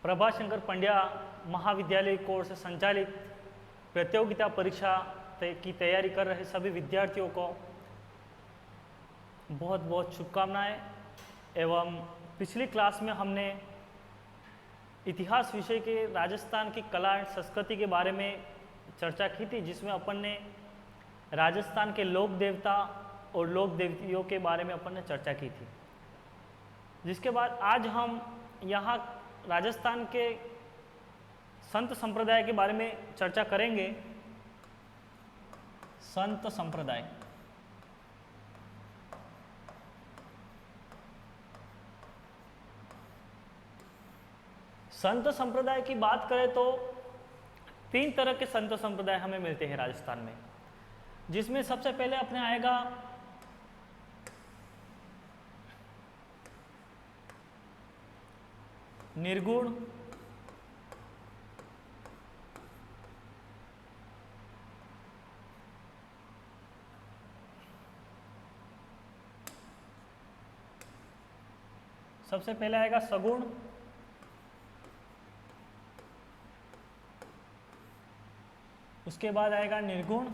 प्रभाशंकर पंड्या महाविद्यालय कोर्स से संचालित प्रतियोगिता परीक्षा की तैयारी कर रहे सभी विद्यार्थियों को बहुत बहुत शुभकामनाएं। एवं पिछली क्लास में हमने इतिहास विषय के राजस्थान की कला एवं संस्कृति के बारे में चर्चा की थी, जिसमें अपन ने राजस्थान के लोक देवता और लोक देवतियों के बारे में अपन ने चर्चा की थी। जिसके बाद आज हम यहाँ राजस्थान के संत संप्रदाय के बारे में चर्चा करेंगे। संत संप्रदाय, संत संप्रदाय की बात करें तो तीन तरह के संत संप्रदाय हमें मिलते हैं राजस्थान में, जिसमें सबसे पहले अपने आएगा निर्गुण, सबसे पहले आएगा सगुण, उसके बाद आएगा निर्गुण,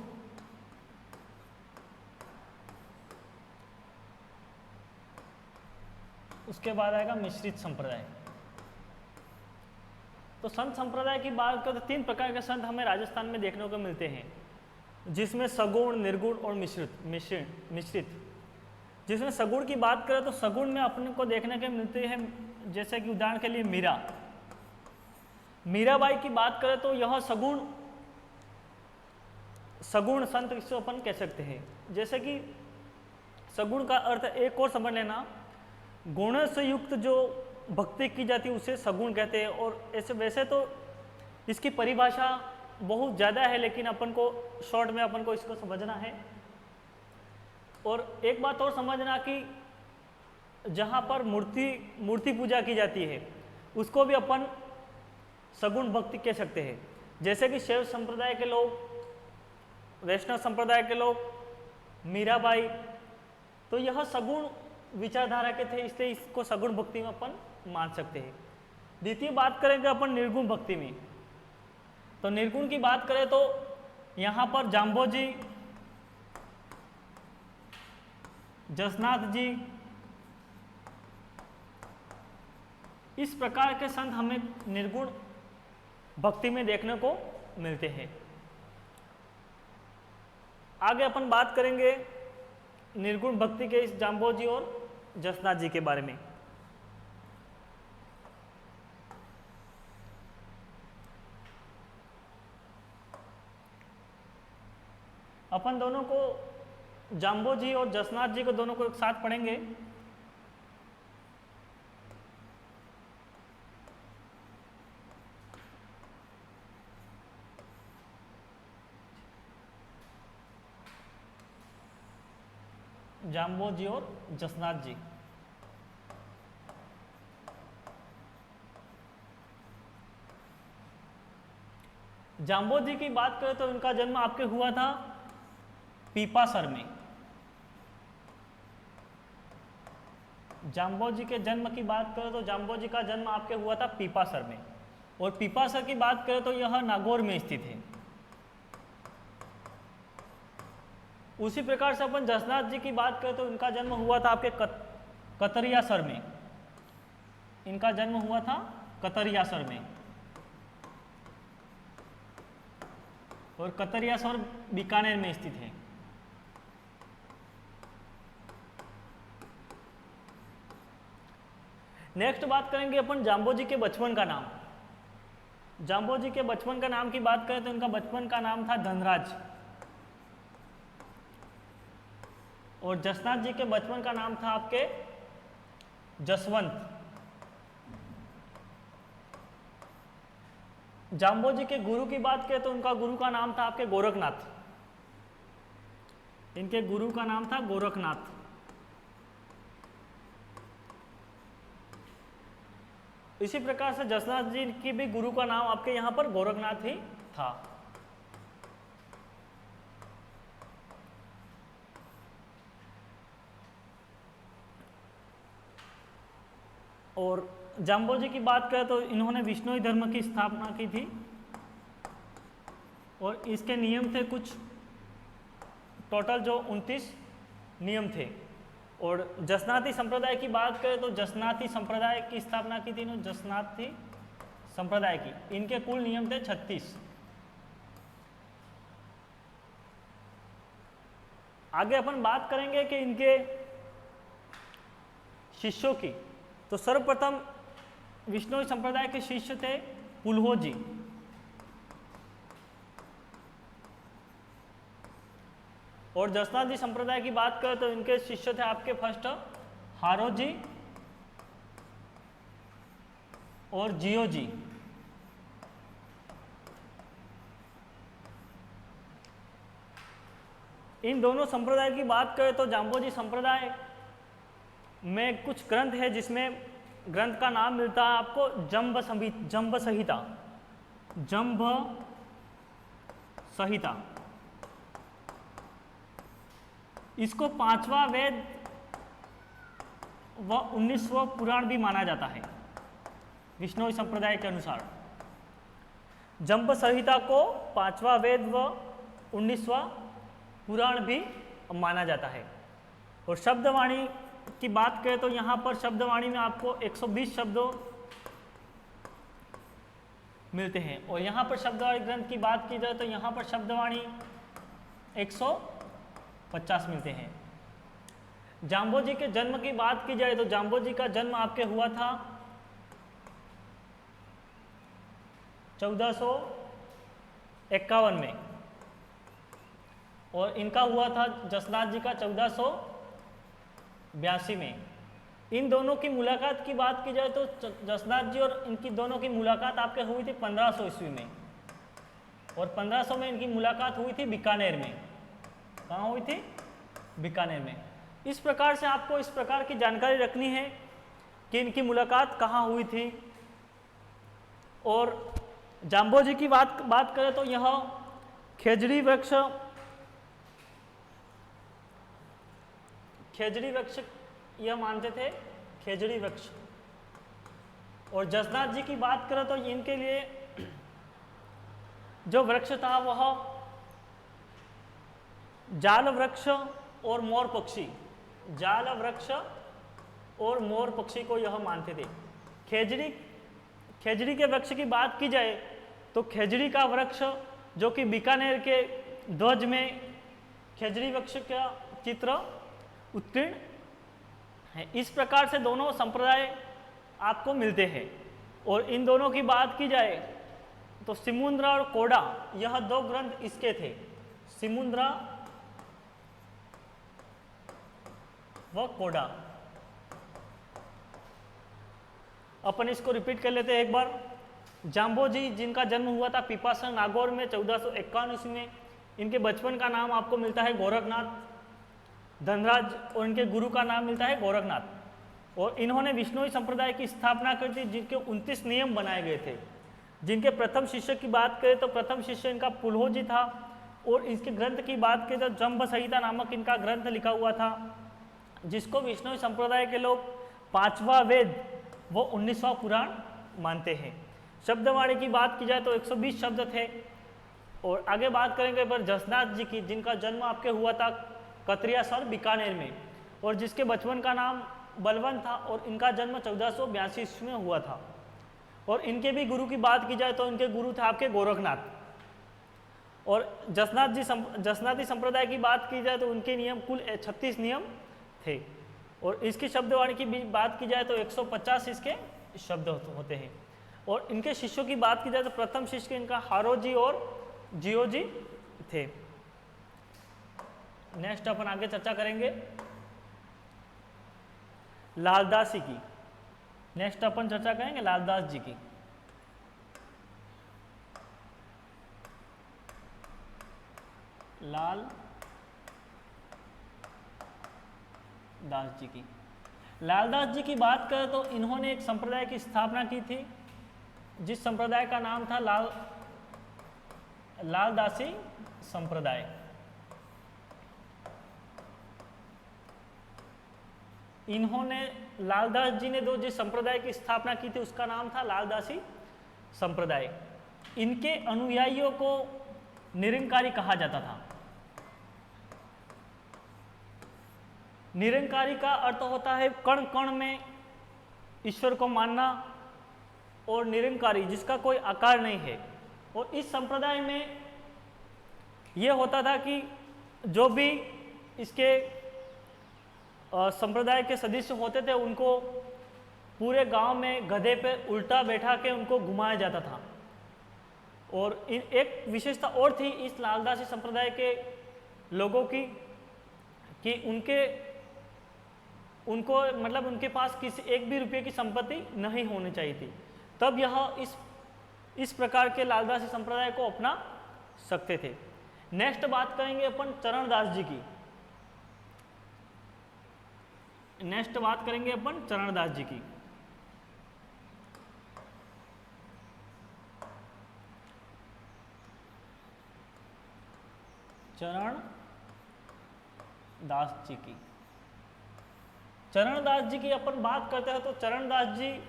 उसके बाद आएगा मिश्रित संप्रदाय। तो संत संप्रदाय की बात करें तो तीन प्रकार के संत हमें राजस्थान में देखने को मिलते हैं, जिसमें सगुण, निर्गुण और मिश्रित। जिसमें सगुण की बात करें तो सगुण में अपने को देखने के मिलते हैं, जैसे कि उदाहरण के लिए मीराबाई की बात करें तो यह सगुण संत इसको अपन कह सकते हैं। जैसे कि सगुण का अर्थ एक और समझ लेना, गुणों से युक्त जो भक्ति की जाती है उसे सगुण कहते हैं। और ऐसे वैसे तो इसकी परिभाषा बहुत ज़्यादा है, लेकिन अपन को शॉर्ट में अपन को इसको समझना है। और एक बात और समझना कि जहाँ पर मूर्ति पूजा की जाती है उसको भी अपन सगुण भक्ति कह सकते हैं। जैसे कि शैव संप्रदाय के लोग, वैष्णव संप्रदाय के लोग, मीराबाई, तो यह सगुण विचारधारा के थे, इसलिए इसको सगुण भक्ति में अपन मान सकते हैं। द्वितीय बात करेंगे अपन निर्गुण भक्ति में। तो निर्गुण की बात करें तो यहाँ पर जाम्बोजी, जसनाथ जी, इस प्रकार के संत हमें निर्गुण भक्ति में देखने को मिलते हैं। आगे अपन बात करेंगे निर्गुण भक्ति के इस जाम्बोजी और जसनाथ जी के बारे में। अपन दोनों को जाम्बोजी और जसनाथ जी को दोनों को एक साथ पढ़ेंगे। जाम्बोजी और जसनाथ जी। जाम्बोजी की बात करें तो इनका जन्म आपके हुआ था पीपासर में। जाम्बोजी के जन्म की बात करें तो जाम्बोजी का जन्म आपके हुआ था पीपासर में। और पीपासर की बात करें तो यह नागौर में स्थित है। उसी प्रकार से अपन जसनाथ जी की बात करें तो इनका जन्म हुआ था आपके कतरियासर में। इनका जन्म हुआ था कतरियासर में। और कतरियासर बीकानेर में स्थित है। नेक्स्ट बात करेंगे अपन जाम्बोजी के बचपन का नाम। जाम्बोजी के बचपन का नाम की बात करें तो इनका बचपन का नाम था धनराज। और जसनाथ जी के बचपन का नाम था आपके जसवंत। जाम्बोजी के गुरु की बात करें तो उनका गुरु का नाम था आपके गोरखनाथ। इनके गुरु का नाम था गोरखनाथ। इसी प्रकार से जसनाथ जी की भी गुरु का नाम आपके यहाँ पर गोरखनाथ ही था। और जाम्बोजी की बात करें तो इन्होंने विष्णोई धर्म की स्थापना की थी और इसके नियम थे कुछ टोटल जो 29 नियम थे। और जसनाती संप्रदाय की बात करें तो जसनाती संप्रदाय की स्थापना की थी इन्होंने, जसनाती संप्रदाय की। इनके कुल नियम थे 36। आगे अपन बात करेंगे कि इनके शिष्यों की। तो सर्वप्रथम विष्णोई संप्रदाय के शिष्य थे पुलहोजी। और जसनाती संप्रदाय की बात करें तो इनके शिष्य थे आपके फर्स्ट हारोजी और जियोजी। इन दोनों संप्रदाय की बात करें तो जाम्बोजी संप्रदाय में कुछ ग्रंथ है जिसमें ग्रंथ का नाम मिलता है आपको जंब संहिता। जंब संहिता, इसको 5वां वेद व 19वां पुराण भी माना जाता है विष्णोई संप्रदाय के अनुसार। जंब संहिता को 5वां वेद व 19वां पुराण भी माना जाता है। और शब्दवाणी की बात करें तो यहाँ पर शब्दवाणी में आपको 120 शब्दों मिलते हैं। और यहाँ पर शब्दवाणी ग्रंथ की बात की जाए तो यहाँ पर शब्दवाणी 150 मिलते हैं। जाम्बोजी के जन्म की बात की जाए तो जाम्बोजी का जन्म आपके हुआ था 1451 में और इनका हुआ था जसनाथ जी का 1482 में। इन दोनों की मुलाकात की बात की जाए तो जसनाथ जी और इनकी दोनों की मुलाकात आपके हुई थी 1500 ईस्वी में। और 1500 में इनकी मुलाकात हुई थी बीकानेर में। कहाँ हुई थी? बीकानेर में। इस प्रकार से आपको इस प्रकार की जानकारी रखनी है कि इनकी मुलाकात कहाँ हुई थी। और जाम्बोजी की बात करें तो यह खेजड़ी वृक्ष यह मानते थे, खेजड़ी वृक्ष। और जसनाथ जी की बात करें तो इनके लिए जो वृक्ष था वह जाल वृक्ष और मोर पक्षी, जाल वृक्ष और मोर पक्षी को यह मानते थे। खेजड़ी के वृक्ष की बात की जाए तो खेजड़ी का वृक्ष जो कि बीकानेर के ध्वज में खेजड़ी वृक्ष का चित्र उत्कीर्ण है। इस प्रकार से दोनों संप्रदाय आपको मिलते हैं। और इन दोनों की बात की जाए तो सिमुंद्रा और कोडा, यह दो ग्रंथ इसके थे, सिमुंद्रा व कोडा। अपन इसको रिपीट कर लेते हैं एक बार। जाम्बोजी जिनका जन्म हुआ था पिपासा नागौर में 1451 ईस्वी में। इनके बचपन का नाम आपको मिलता है गोरखनाथ धनराज और इनके गुरु का नाम मिलता है गोरखनाथ। और इन्होंने विष्णोई संप्रदाय की स्थापना की थी जिनके 29 नियम बनाए गए थे। जिनके प्रथम शिष्य की बात करें तो प्रथम शिष्य इनका पुलहोजी था। और इसके ग्रंथ की बात करें तो जंब संहिता नामक इनका ग्रंथ लिखा हुआ था जिसको विष्णोई संप्रदाय के लोग 5वां वेद वो 19वां पुराण मानते हैं। शब्दवाणी की बात की जाए तो 120 शब्द थे। और आगे बात करेंगे पर जसनाथ जी की, जिनका जन्म आपके हुआ था कतरियासर बीकानेर में और जिसके बचपन का नाम बलवंत था। और इनका जन्म 1482 ईस्वी में हुआ था। और इनके भी गुरु की बात की जाए तो इनके गुरु थे आपके गोरखनाथ। और जसनाती संप्रदाय की बात की जाए तो उनके नियम कुल 36 नियम थे। और इसकी शब्दवाणी की भी बात की जाए तो 150 इसके शब्द होते हैं। और इनके शिष्यों की बात की जाए तो प्रथम शिष्य इनका हारोजी और जियोजी थे। नेक्स्ट अपन आगे चर्चा करेंगे लालदास जी की। नेक्स्ट अपन चर्चा करेंगे लालदास जी की। लालदास जी की बात करें तो इन्होंने एक संप्रदाय की स्थापना की थी जिस संप्रदाय का नाम था लालदासी संप्रदाय। इन्होंने लालदास जी ने जिस संप्रदाय की स्थापना की थी उसका नाम था लालदासी संप्रदाय। इनके अनुयायियों को निरंकारी कहा जाता था। निरंकारी का अर्थ होता है कण कण में ईश्वर को मानना, और निरंकारी जिसका कोई आकार नहीं है। और इस संप्रदाय में यह होता था कि जो भी इसके संप्रदाय के सदस्य होते थे उनको पूरे गांव में गधे पे उल्टा बैठा के उनको घुमाया जाता था। और एक विशेषता और थी इस लालदासी संप्रदाय के लोगों की कि उनको मतलब उनके पास किसी एक भी रुपये की संपत्ति नहीं होनी चाहिए थी, तब यह इस प्रकार के लालदासी संप्रदाय को अपना सकते थे। नेक्स्ट बात करेंगे अपन चरणदास जी की। नेक्स्ट बात करेंगे अपन चरणदास जी की। चरणदास जी की। चरणदास जी की अपन बात करते हैं तो चरणदास जी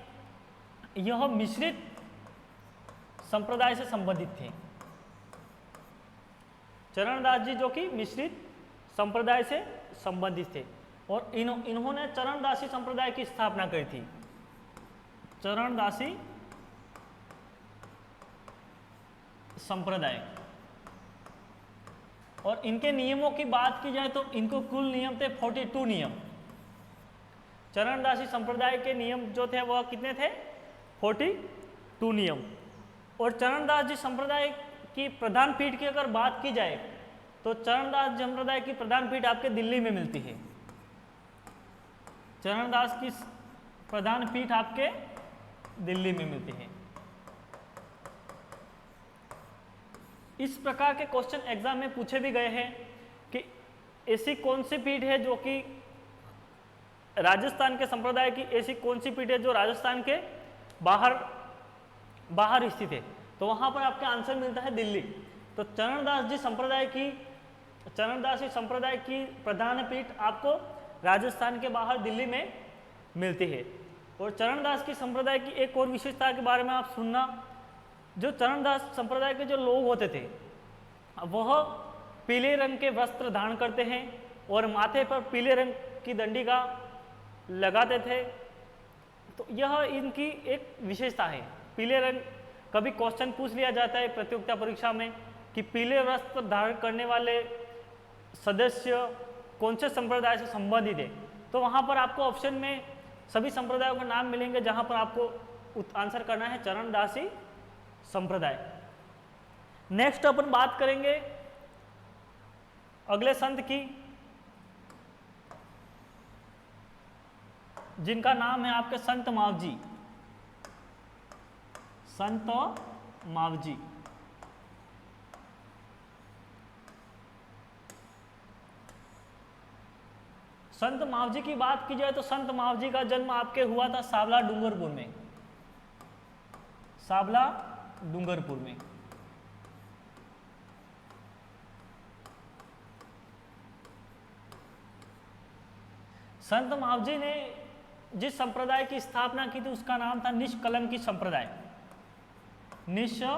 यह मिश्रित संप्रदाय से संबंधित थे। चरणदास जी जो कि मिश्रित संप्रदाय से संबंधित थे और इन्होंने चरणदासी संप्रदाय की स्थापना की थी। चरणदासी संप्रदाय। और इनके नियमों की बात की जाए तो इनको कुल नियम थे 42 नियम। चरणदासी संप्रदाय के नियम जो थे वह कितने थे? 42 नियम। और चरणदास जी संप्रदाय की प्रधान पीठ की अगर बात की जाए तो चरणदास संप्रदाय की प्रधान पीठ आपके दिल्ली में मिलती है। चरणदास की प्रधान पीठ आपके दिल्ली में मिलती है। इस प्रकार के क्वेश्चन एग्जाम में पूछे भी गए हैं कि ऐसी कौन सी पीठ है जो कि राजस्थान के संप्रदाय की, ऐसी कौन सी पीठ है जो राजस्थान के बाहर स्थित है, तो वहां पर आपका आंसर मिलता है दिल्ली। तो चरणदासी संप्रदाय की प्रधान पीठ आपको राजस्थान के बाहर दिल्ली में मिलती है। और चरणदास की संप्रदाय की एक और विशेषता के बारे में आप सुनना, जो चरणदास संप्रदाय के जो लोग होते थे वह पीले रंग के वस्त्र धारण करते हैं और माथे पर पीले रंग की दंडिका लगाते थे। तो यह इनकी एक विशेषता है। पीले रंग, कभी क्वेश्चन पूछ लिया जाता है प्रतियोगिता परीक्षा में कि पीले वस्त्र धारण करने वाले सदस्य कौन से संप्रदाय से संबंधित है, तो वहाँ पर आपको ऑप्शन में सभी संप्रदायों का नाम मिलेंगे जहाँ पर आपको आंसर करना है चरणदासी संप्रदाय। नेक्स्ट अपन बात करेंगे अगले संत की, जिनका नाम है आपके संत मावजी। संत मावजी। संत मावजी की बात की जाए तो संत मावजी का जन्म आपके हुआ था सावला डूंगरपुर में। सावला डूंगरपुर में। संत मावजी ने जिस संप्रदाय की स्थापना की थी उसका नाम था निष्कलंकी संप्रदाय। निष्कलंकी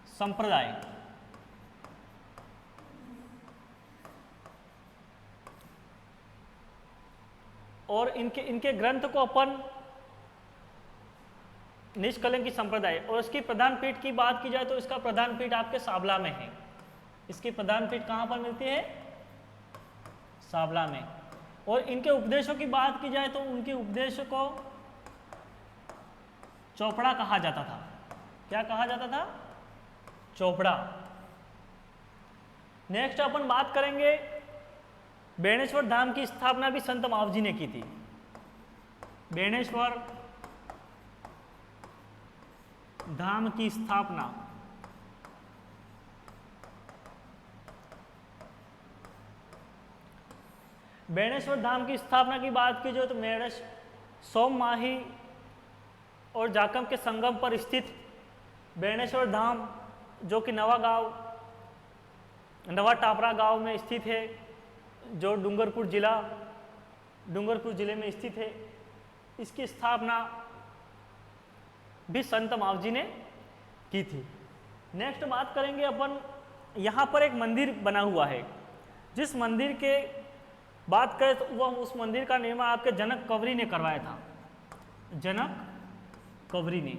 संप्रदाय। और इनके ग्रंथ को अपन निष्कलंकी संप्रदाय, और इसकी प्रधान पीठ की बात की जाए तो इसका प्रधान पीठ आपके सावला में है। इसकी प्रधान पीठ कहां पर मिलती है? सावला में। और इनके उपदेशों की बात की जाए तो उनके उपदेश को चोपड़ा कहा जाता था। क्या कहा जाता था? चोपड़ा। नेक्स्ट अपन बात करेंगे बेणेश्वर धाम की स्थापना भी संत मावजी ने की थी। बेणेश्वर धाम की स्थापना बेणेश्वर धाम की स्थापना की बात की जाए तो मेरठ, सोममाही और जाकम के संगम पर स्थित बेणेश्वर धाम, जो कि नवा टापरा गांव में स्थित है, जो डूंगरपुर जिले में स्थित है, इसकी स्थापना भी संत मावजी ने की थी। नेक्स्ट बात करेंगे अपन, यहाँ पर एक मंदिर बना हुआ है, जिस मंदिर के बात करें तो वह उस मंदिर का निर्माण आपके जनक कंवरी ने करवाया था। जनक कंवरी ने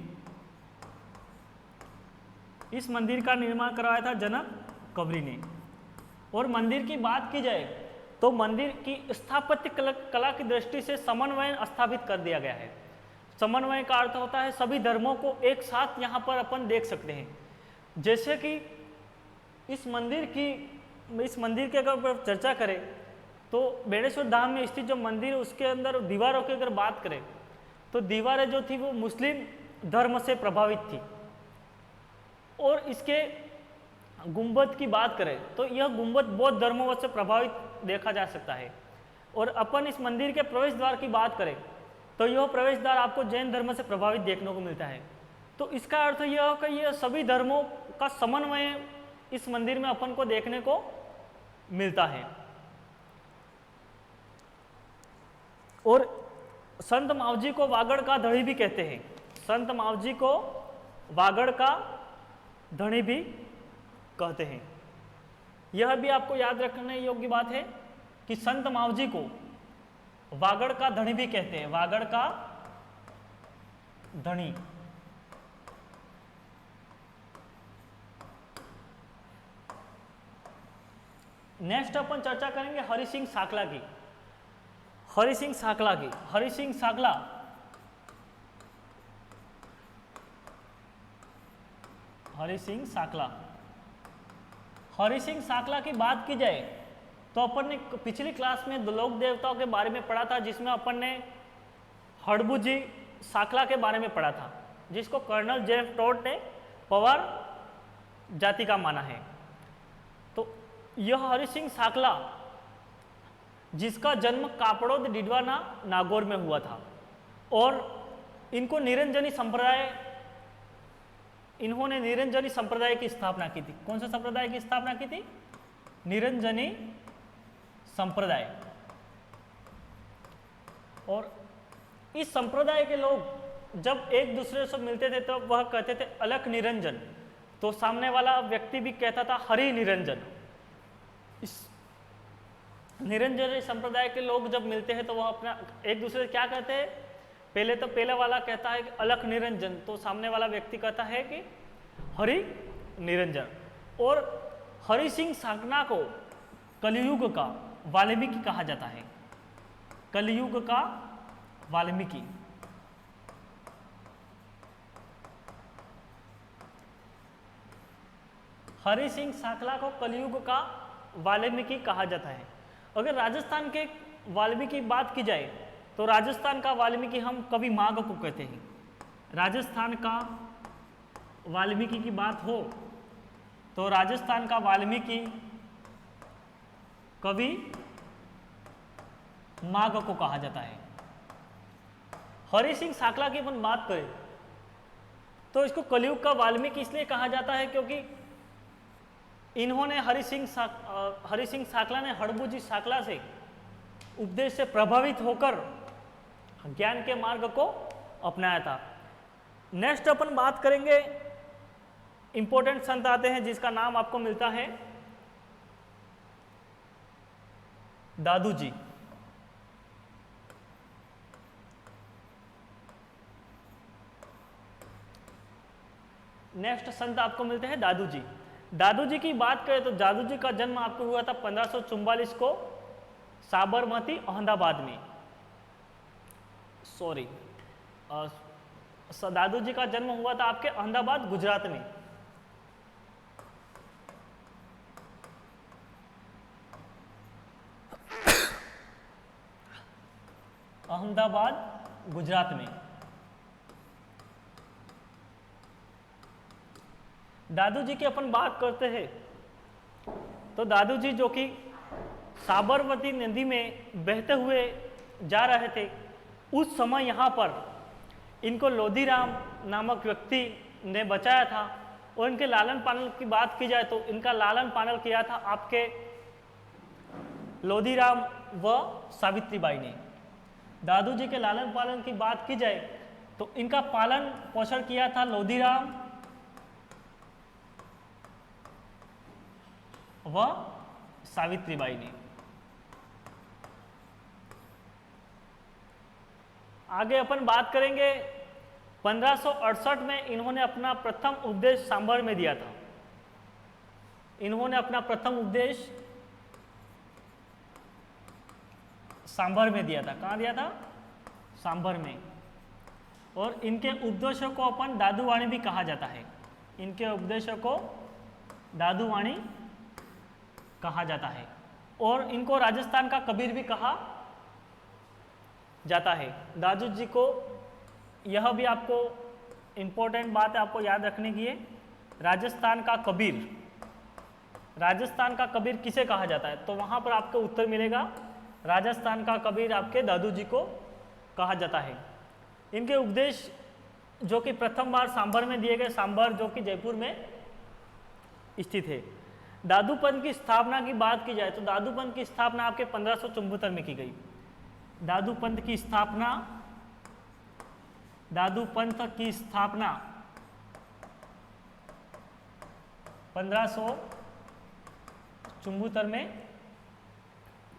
इस मंदिर का निर्माण करवाया था, जनक कंवरी ने। और मंदिर की बात की जाए तो मंदिर की स्थापत्य कला की दृष्टि से समन्वय स्थापित कर दिया गया है। समन्वय का अर्थ होता है सभी धर्मों को एक साथ यहाँ पर अपन देख सकते हैं। जैसे कि इस मंदिर की अगर चर्चा करें तो बेणेश्वर धाम में स्थित जो मंदिर है उसके अंदर दीवारों की अगर बात करें तो दीवारें जो थी वो मुस्लिम धर्म से प्रभावित थी। और इसके गुंबद की बात करें तो यह गुंबद बौद्ध धर्मों से प्रभावित देखा जा सकता है। और अपन इस मंदिर के प्रवेश द्वार की बात करें तो यह प्रवेश द्वार आपको जैन धर्म से प्रभावित देखने को मिलता है। तो इसका अर्थ यह है कि यह सभी धर्मों का समन्वय इस मंदिर में अपन को देखने को मिलता है। और संत मावजी को वागड़ का धणी भी कहते हैं। संत मावजी को वागड़ का धणी भी कहते हैं। यह भी आपको याद रखने योग्य बात है कि संत मावजी को वागड़ का धणी भी कहते हैं। वागड़ का धणी। नेक्स्ट अपन चर्चा करेंगे हरि सिंह साकला की। हरि सिंह साकला की। हरि सिंह साकला हरि सिंह साकला हरि सिंह साकला की बात की जाए तो अपन ने पिछली क्लास में लोक देवताओं के बारे में पढ़ा था, जिसमें अपन ने हड़बुजी साकला के बारे में पढ़ा था, जिसको कर्नल जेफ टॉड ने पवार जाति का माना है। तो यह हरि सिंह साकला जिसका जन्म कापड़ोद डिडवाना नागौर में हुआ था और इनको इन्होंने निरंजनी संप्रदाय की स्थापना की थी। कौन सा संप्रदाय की स्थापना की थी? निरंजनी संप्रदाय। और इस संप्रदाय के लोग जब एक दूसरे से मिलते थे तो वह कहते थे अलख निरंजन, तो सामने वाला व्यक्ति भी कहता था हरि निरंजन। इस निरंजनी संप्रदाय के लोग जब मिलते हैं तो वह अपना एक दूसरे से क्या कहते हैं? पहले वाला कहता है कि अलख निरंजन, तो सामने वाला व्यक्ति कहता है कि हरि निरंजन। और हरि सिंह साकला को कलयुग का वाल्मीकि कहा जाता है। कलयुग का वाल्मीकि। हरि सिंह साकला को कलयुग का वाल्मीकि कहा जाता है। अगर राजस्थान के वाल्मीकि की बात की जाए तो राजस्थान का वाल्मीकि हम कवि माघ को कहते हैं। राजस्थान का वाल्मीकि की बात हो तो राजस्थान का वाल्मीकि कवि माघ को कहा जाता है। हरि सिंह साकला की अपन बात करें तो इसको कलयुग का वाल्मीकि इसलिए कहा जाता है क्योंकि इन्होंने हरि सिंह साकला ने हड़बुजी साकला से उपदेश से प्रभावित होकर ज्ञान के मार्ग को अपनाया था। नेक्स्ट अपन बात करेंगे, इंपॉर्टेंट संत आते हैं जिसका नाम आपको मिलता है दादू जी। नेक्स्ट संत आपको मिलते हैं दादू जी। दादू जी की बात करें तो दादू जी का जन्म आपको हुआ था 1544 को साबरमती अहमदाबाद में। दादू जी का जन्म हुआ था आपके अहमदाबाद गुजरात में। अहमदाबाद गुजरात में। दादू जी की अपन बात करते हैं तो दादू जी जो कि साबरमती नदी में बहते हुए जा रहे थे, उस समय यहाँ पर इनको लोधीराम नामक व्यक्ति ने बचाया था। और इनके लालन पालन की बात की जाए तो इनका लालन पालन किया था आपके लोधीराम व सावित्रीबाई ने। दादू जी के लालन पालन की बात की जाए तो इनका पालन पोषण किया था लोधीराम व सावित्रीबाई ने। आगे अपन बात करेंगे 1568 में इन्होंने अपना प्रथम उपदेश सांभर में दिया था। इन्होंने अपना प्रथम उपदेश सांभर में दिया था। कहाँ दिया था? सांभर में। और इनके उपदेशों को अपन दादूवाणी भी कहा जाता है। इनके उपदेशों को दादूवाणी कहा जाता है और इनको राजस्थान का कबीर भी कहा जाता है। दादू जी को, यह भी आपको इम्पोर्टेंट बात है आपको याद रखने की है, राजस्थान का कबीर। राजस्थान का कबीर किसे कहा जाता है? तो वहाँ पर आपको उत्तर मिलेगा राजस्थान का कबीर आपके दादू जी को कहा जाता है। इनके उपदेश जो कि प्रथम बार सांभर में दिए गए, सांभर जो कि जयपुर में स्थित है। दादूपंथ की स्थापना की बात की जाए तो दादूपंथ की स्थापना आपके 1574 में की गई। दादूपंथ की स्थापना 1574 में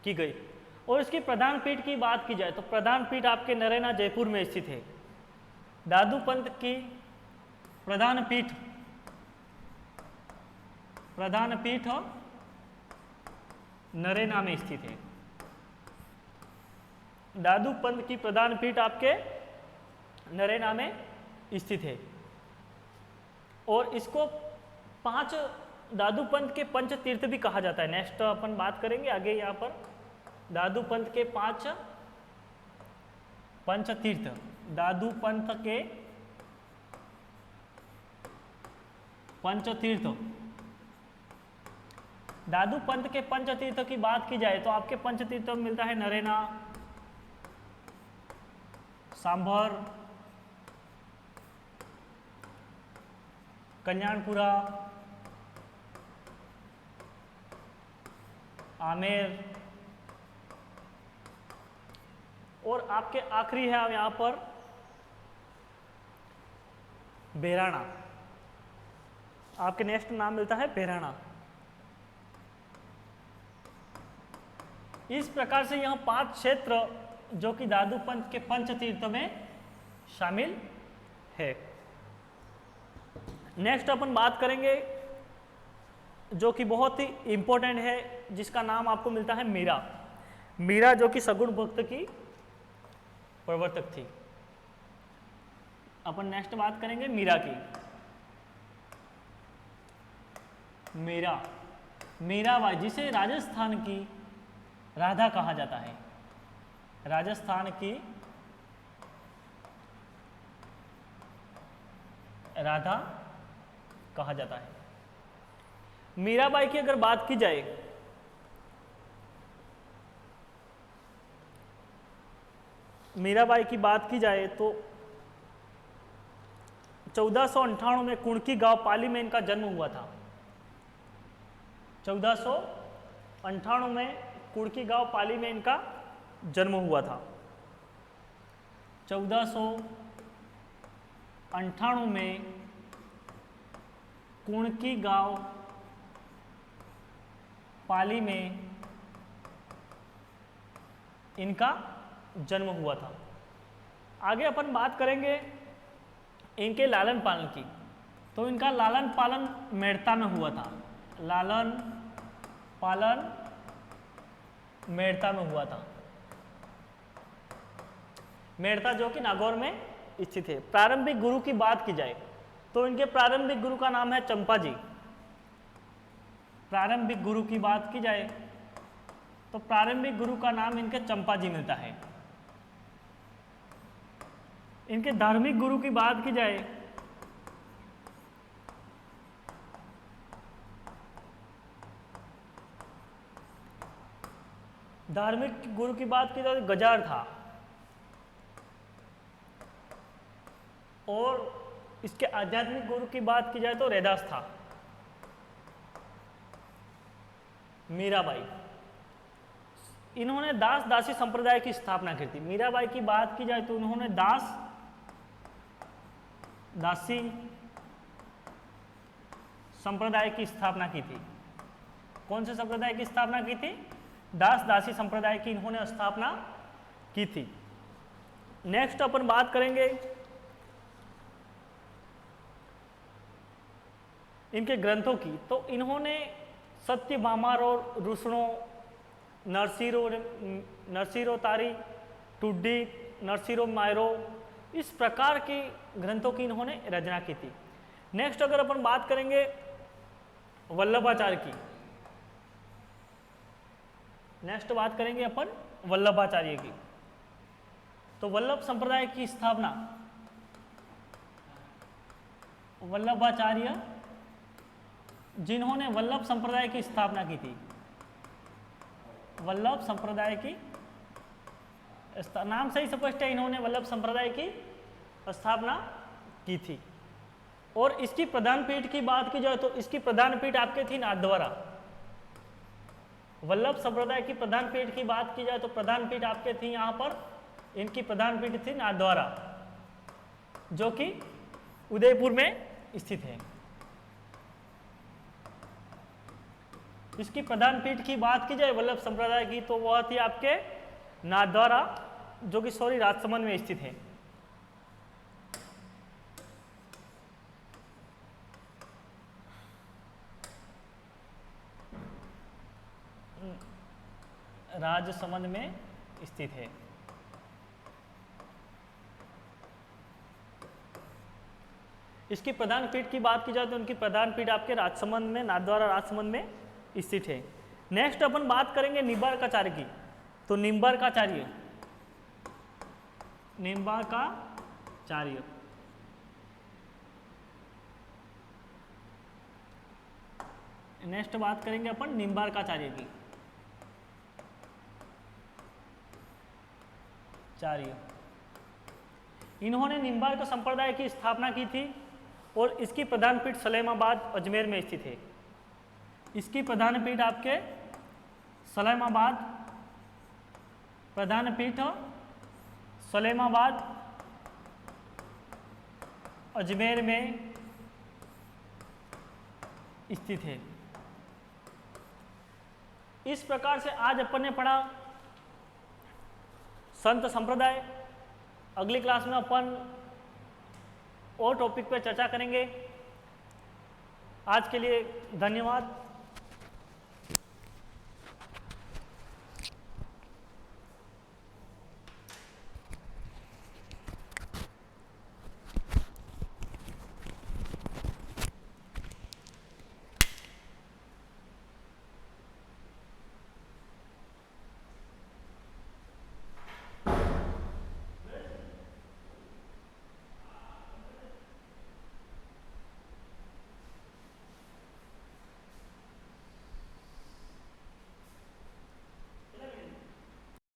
की गई। और इसकी प्रधान पीठ की बात की जाए तो प्रधान पीठ आपके नरेना जयपुर में स्थित है। दादूपंथ की प्रधान पीठ नरेना में स्थित है। दादूपंथ की प्रधान पीठ आपके नरेना में स्थित है। और इसको 5 दादूपंथ के पंच तीर्थ भी कहा जाता है। नेक्स्ट अपन बात करेंगे आगे। यहाँ पर दादूपंथ के 5 पंच तीर्थ, दादूपंथ के पंचतीर्थ। दादूपंथ के पंचतीर्थ की बात की जाए तो आपके पंचतीर्थ में मिलता है नरेना, सांभर, कल्याणपुरा, आमेर और आपके आखिरी है यहाँ पर बेराना। आपके नेक्स्ट नाम मिलता है बेराना। इस प्रकार से यह 5 क्षेत्र जो कि दादूपंथ के पंचतीर्थ में शामिल है। नेक्स्ट अपन बात करेंगे जो कि बहुत ही इंपॉर्टेंट है, जिसका नाम आपको मिलता है मीरा। मीरा जो कि सगुण भक्त की प्रवर्तक थी। अपन नेक्स्ट बात करेंगे मीरा की। मीराबाई जिसे राजस्थान की राधा कहा जाता है। राजस्थान की राधा कहा जाता है। मीराबाई की अगर बात की जाए तो 1498 में कुणकी गांव पाली में इनका जन्म हुआ था। 1498 में कुणकी गांव पाली में इनका जन्म हुआ था। 1498 में कुणकी गांव पाली में इनका जन्म हुआ था। आगे अपन बात करेंगे इनके लालन पालन की। तो इनका लालन पालन मेड़ता में हुआ था। लालन पालन मेड़ता में हुआ था। मेड़ता जो कि नागौर में स्थित है। प्रारंभिक गुरु की बात की जाए तो इनके प्रारंभिक गुरु का नाम है चंपा जी। प्रारंभिक गुरु की बात की जाए तो प्रारंभिक गुरु का नाम इनके चंपा जी मिलता है। इनके धार्मिक गुरु की बात की जाए तो गजार था। और इसके आध्यात्मिक गुरु की बात की जाए तो रैदास था। इन्होंने दास दासी संप्रदाय की स्थापना की थी। मीराबाई की बात की जाए तो उन्होंने दास दासी संप्रदाय की स्थापना की थी। कौन से संप्रदाय की स्थापना की थी? दास दासी संप्रदाय की इन्होंने स्थापना की थी। नेक्स्ट अपन बात करेंगे इनके ग्रंथों की। तो इन्होंने सत्यभामा और रुष्णो, नरसिरो तारी, टुड्डी, नरसिरो मायरो, इस प्रकार के ग्रंथों की इन्होंने रचना की थी। नेक्स्ट अगर अपन बात करेंगे वल्लभाचार्य की, नेक्स्ट बात करेंगे अपन वल्लभाचार्य की। तो वल्लभ संप्रदाय की स्थापना वल्लभाचार्य, जिन्होंने वल्लभ संप्रदाय की स्थापना की थी, वल्लभ संप्रदाय की, नाम से ही स्पष्ट है, इन्होंने वल्लभ संप्रदाय की स्थापना की थी। और इसकी प्रधान पीठ की बात की जाए तो इसकी प्रधान पीठ आपके थी नाथद्वारा। वल्लभ संप्रदाय की प्रधान पीठ की बात की जाए तो प्रधान पीठ आपके थी यहाँ पर, इनकी प्रधान पीठ थी नाथद्वारा, जो कि उदयपुर में स्थित है। इसकी प्रधान पीठ की बात की जाए वल्लभ संप्रदाय की तो वह थी आपके नाथद्वारा, जो कि राजसमंद में स्थित है। राजसमंद में स्थित है। इसकी प्रधान पीठ की बात की जाए तो उनकी प्रधान पीठ आपके राजसमंद में, नाथद्वारा राजसमंद में स्थित है। नेक्स्ट अपन बात करेंगे निम्बार्काचार्य की। तो निम्बार्काचार्य, नेक्स्ट बात करेंगे अपन निम्बार्काचार्य की। इन्होंने निम्बार्क संप्रदाय की स्थापना की थी और इसकी प्रधान पीठ सलेमाबाद अजमेर में स्थित है। इसकी प्रधान पीठ आपके सलेमाबाद, प्रधान पीठ सलेमाबाद अजमेर में स्थित है। इस प्रकार से आज अपन ने पढ़ा संत संप्रदाय। अगली क्लास में अपन और टॉपिक पर चर्चा करेंगे। आज के लिए धन्यवाद।